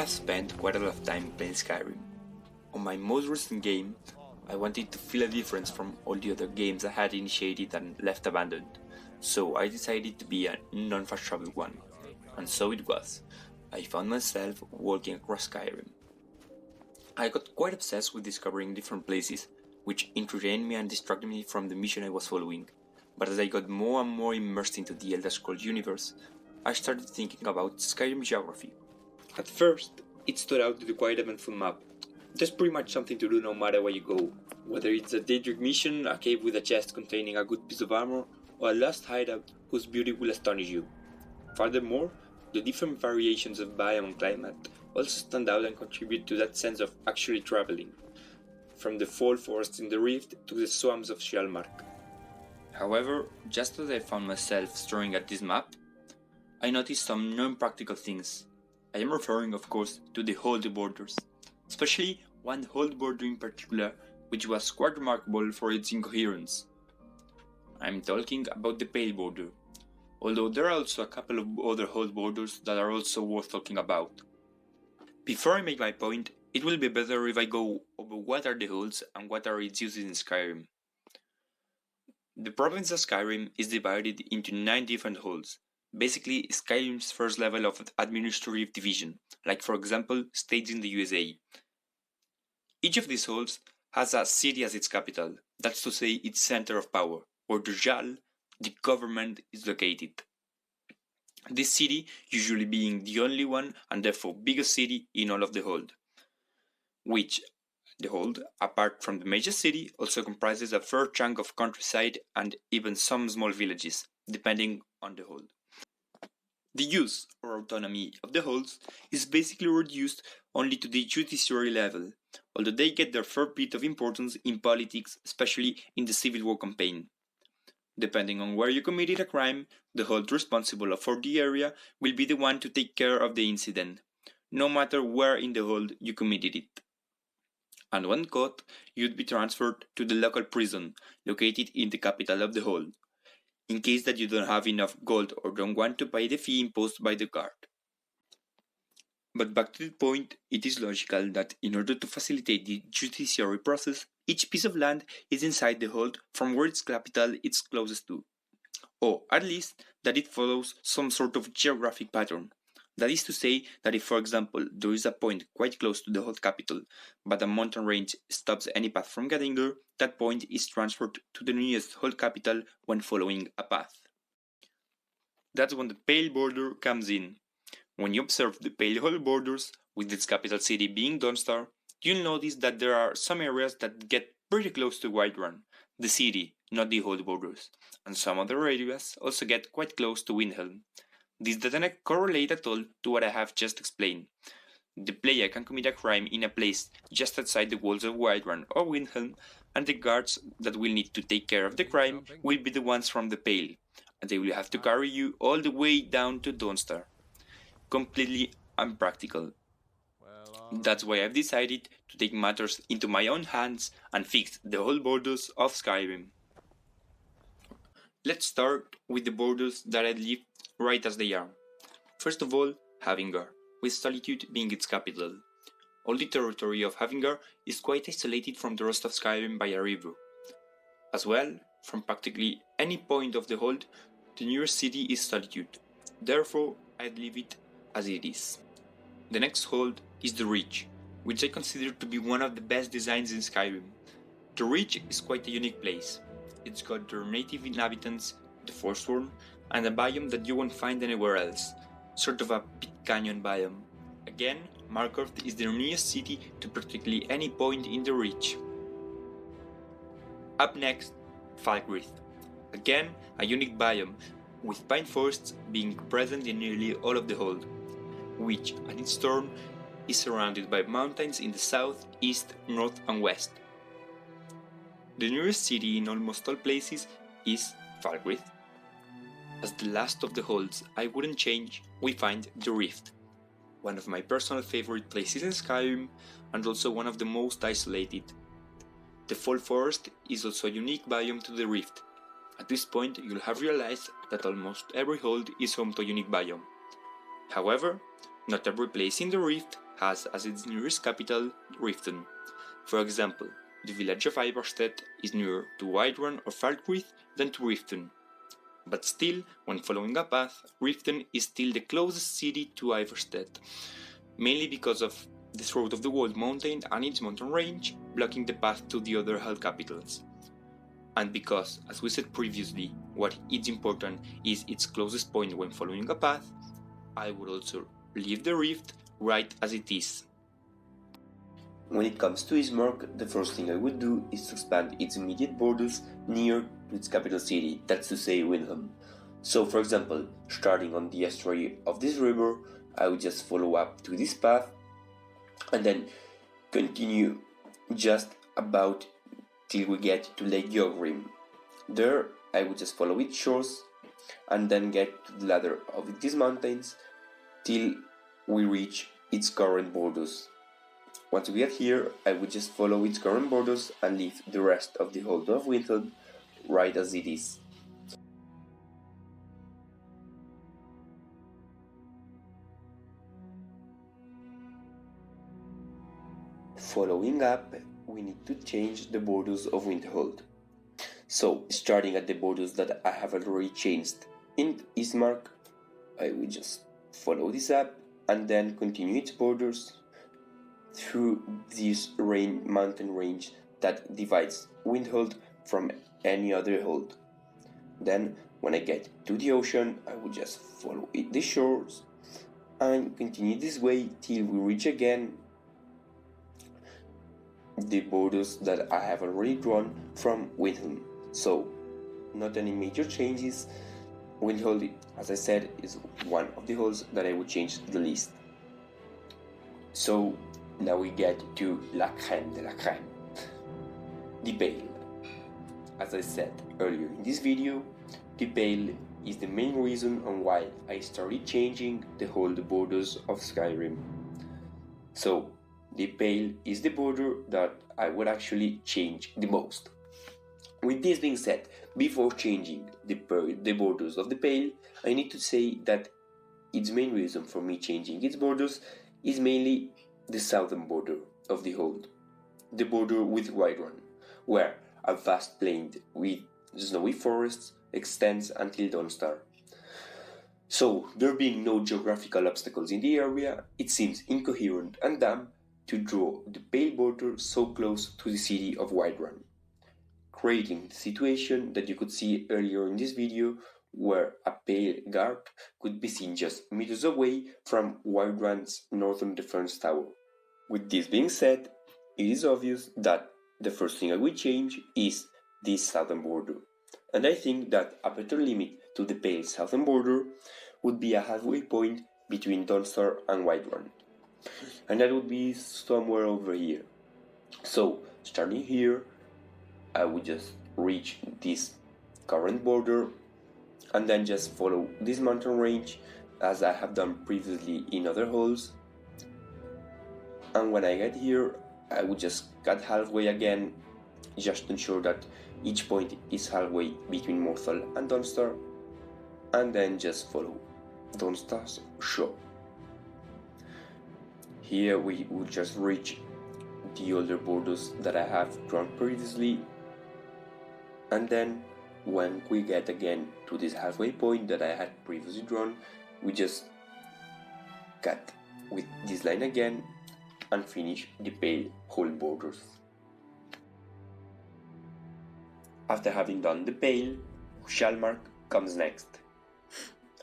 have spent quite a lot of time playing Skyrim. On my most recent game, I wanted to feel a difference from all the other games I had initiated and left abandoned, so I decided to be a non-fast travel one. And so it was. I found myself walking across Skyrim. I got quite obsessed with discovering different places, which entertained me and distracted me from the mission I was following. But as I got more and more immersed into the Elder Scrolls universe, I started thinking about Skyrim geography. At first, it stood out to the quite eventful map. There's pretty much something to do no matter where you go, whether it's a Daedric mission, a cave with a chest containing a good piece of armor, or a lost hideout whose beauty will astonish you. Furthermore, the different variations of biome and climate also stand out and contribute to that sense of actually traveling, from the fall forests in the Rift to the swamps of Shalmark. However, just as I found myself staring at this map, I noticed some non-practical things. I am referring, of course, to the Hold borders, especially one Hold border in particular, which was quite remarkable for its incoherence. I'm talking about the Pale border, although there are also a couple of other Hold borders that are also worth talking about. Before I make my point, it will be better if I go over what are the Holds and what are its uses in Skyrim. The province of Skyrim is divided into 9 different Holds, basically Skyrim's first level of administrative division, like for example states in the USA. Each of these Holds has a city as its capital, that's to say its center of power, where the Jarl, the government, is located. This city usually being the only one and therefore biggest city in all of the Hold, which the Hold, apart from the major city, also comprises a fair chunk of countryside and even some small villages, depending on the Hold. The use or autonomy of the Holds is basically reduced only to the judiciary level, although they get their fair bit of importance in politics, especially in the Civil War campaign. Depending on where you committed a crime, the Hold responsible for the area will be the one to take care of the incident, no matter where in the Hold you committed it. And when caught, you'd be transferred to the local prison, located in the capital of the Hold, in case that you don't have enough gold or don't want to pay the fee imposed by the guard. But back to the point, it is logical that in order to facilitate the judiciary process, each piece of land is inside the Hold from where its capital is closest to, or at least that it follows some sort of geographic pattern. That is to say that if, for example, there is a point quite close to the Hold capital, but a mountain range stops any path from getting there, that point is transferred to the nearest Hold capital when following a path. That's when the Pale border comes in. When you observe the Pale Hold borders, with its capital city being Dawnstar, you'll notice that there are some areas that get pretty close to Whiterun, the city, not the Hold borders, and some other areas also get quite close to Windhelm. This doesn't correlate at all to what I have just explained. The player can commit a crime in a place just outside the walls of Whiterun or Windhelm, and the guards that will need to take care of the crime will be the ones from the Pale, and they will have to carry you all the way down to Dawnstar. Completely unpractical. That's why I've decided to take matters into my own hands and fix the whole borders of Skyrim. Let's start with the borders that I leave right as they are. First of all, Havingar, with Solitude being its capital. All the territory of Havingar is quite isolated from the rest of Skyrim by a river. As well, from practically any point of the Hold, the nearest city is Solitude. Therefore, I'd leave it as it is. The next Hold is the Reach, which I consider to be one of the best designs in Skyrim. The Reach is quite a unique place. It's got their native inhabitants, the Forsworn, and a biome that you won't find anywhere else, sort of a pit canyon biome. Again, Markarth is the nearest city to practically any point in the Reach. Up next, Falkreath. Again, a unique biome, with pine forests being present in nearly all of the Hold, which at its turn is surrounded by mountains in the south, east, north and west. The nearest city in almost all places is Falkreath. As the last of the Holds I wouldn't change, we find the Rift, one of my personal favorite places in Skyrim and also one of the most isolated. The Fall Forest is also a unique biome to the Rift. At this point you'll have realized that almost every Hold is home to a unique biome. However, not every place in the Rift has as its nearest capital Riften. For example, the village of Ivarstead is nearer to Whiterun or Falkreath than to Riften. But still, when following a path, Riften is still the closest city to Ivarstead, mainly because of the throat of the Walled Mountain and its mountain range blocking the path to the other Hell capitals. And because, as we said previously, what is important is its closest point when following a path, I would also leave the rift right as it is. When it comes to Ismark, the first thing I would do is to expand its immediate borders near to its capital city, that's to say Windhelm. So for example, starting on the estuary of this river, I would just follow up to this path and then continue just about till we get to Lake Yogrim. There I would just follow its shores and then get to the ladder of these mountains till we reach its current borders. Once we get here, I would just follow its current borders and leave the rest of the Hold of Windhelm right as it is. Following up, we need to change the borders of Winterhold. So, starting at the borders that I have already changed in Ismark, I will just follow this up and then continue its borders through this mountain range that divides Windhold from any other hold. Then, when I get to the ocean, I will just follow the shores and continue this way till we reach again the borders that I have already drawn from Windhelm. So, not any major changes. Windhold, as I said, is one of the holds that I would change the least. So, now we get to la crème de la crème, the Pale. As I said earlier in this video, the Pale is the main reason on why I started changing the hold borders of Skyrim. So, the Pale is the border that I would actually change the most. With this being said, before changing the borders of the Pale, I need to say that its main reason for me changing its borders is mainly the southern border of the hold, the border with Whiterun, where a vast plain with snowy forests extends until Dawnstar. So, there being no geographical obstacles in the area, it seems incoherent and dumb to draw the Pale border so close to the city of Whiterun, creating the situation that you could see earlier in this video where a Pale guard could be seen just meters away from Whiterun's northern defense tower. With this being said, it is obvious that the first thing I will change is this southern border, and I think that a better limit to the Pale southern border would be a halfway point between Dawnstar and Whiterun, and that would be somewhere over here. So, starting here, I would just reach this current border and then just follow this mountain range as I have done previously in other holes. And when I get here, I would just cut halfway again, just to ensure that each point is halfway between Morthal and Dawnstar, and then just follow Dawnstar's shore. Here we would just reach the older borders that I have drawn previously, and then when we get again to this halfway point that I had previously drawn, we just cut with this line again and finish the Pale whole borders. After having done the Pale, Hjalmark comes next.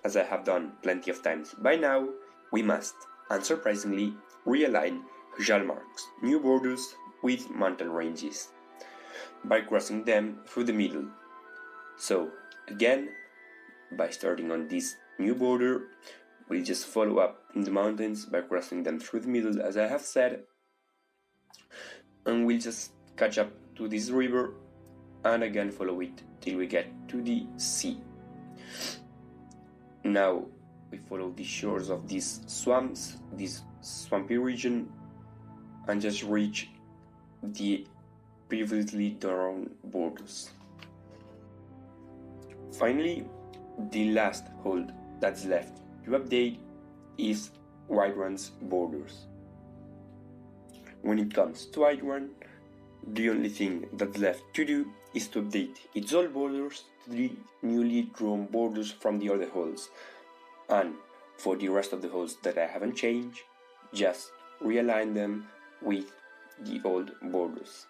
As I have done plenty of times by now, we must, unsurprisingly, realign Hjalmark's new borders with mountain ranges by crossing them through the middle. So, again, by starting on this new border, we'll just follow up in the mountains by crossing them through the middle, as I have said, and we'll just catch up to this river and again follow it till we get to the sea. Now we follow the shores of these swamps, this swampy region, and just reach the previously drawn borders. Finally, the last hold that's left to update is Whiterun's borders. When it comes to Iron, the only thing that's left to do is to update its old borders to the newly drawn borders from the other holes. And for the rest of the holes that I haven't changed, just realign them with the old borders.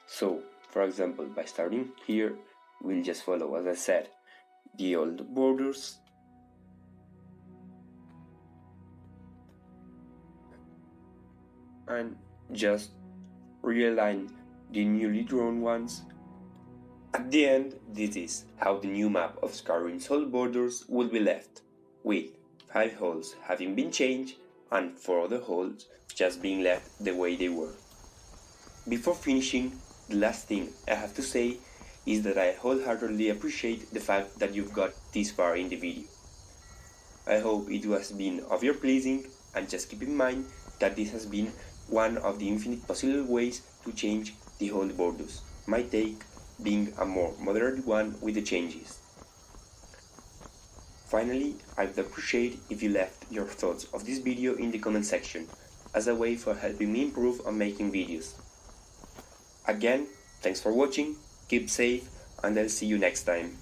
So, for example, by starting here, we'll just follow, as I said, the old borders, and just realign the newly drawn ones. At the end, this is how the new map of Skyrim's whole borders will be left, with 5 holes having been changed and 4 other holes just being left the way they were. Before finishing, the last thing I have to say is that I wholeheartedly appreciate the fact that you've got this far in the video. I hope it has been of your pleasing, and just keep in mind that this has been one of the infinite possible ways to change the whole borders, my take being a more moderate one with the changes. Finally, I would appreciate if you left your thoughts of this video in the comment section, as a way for helping me improve on making videos. Again, thanks for watching, keep safe, and I'll see you next time.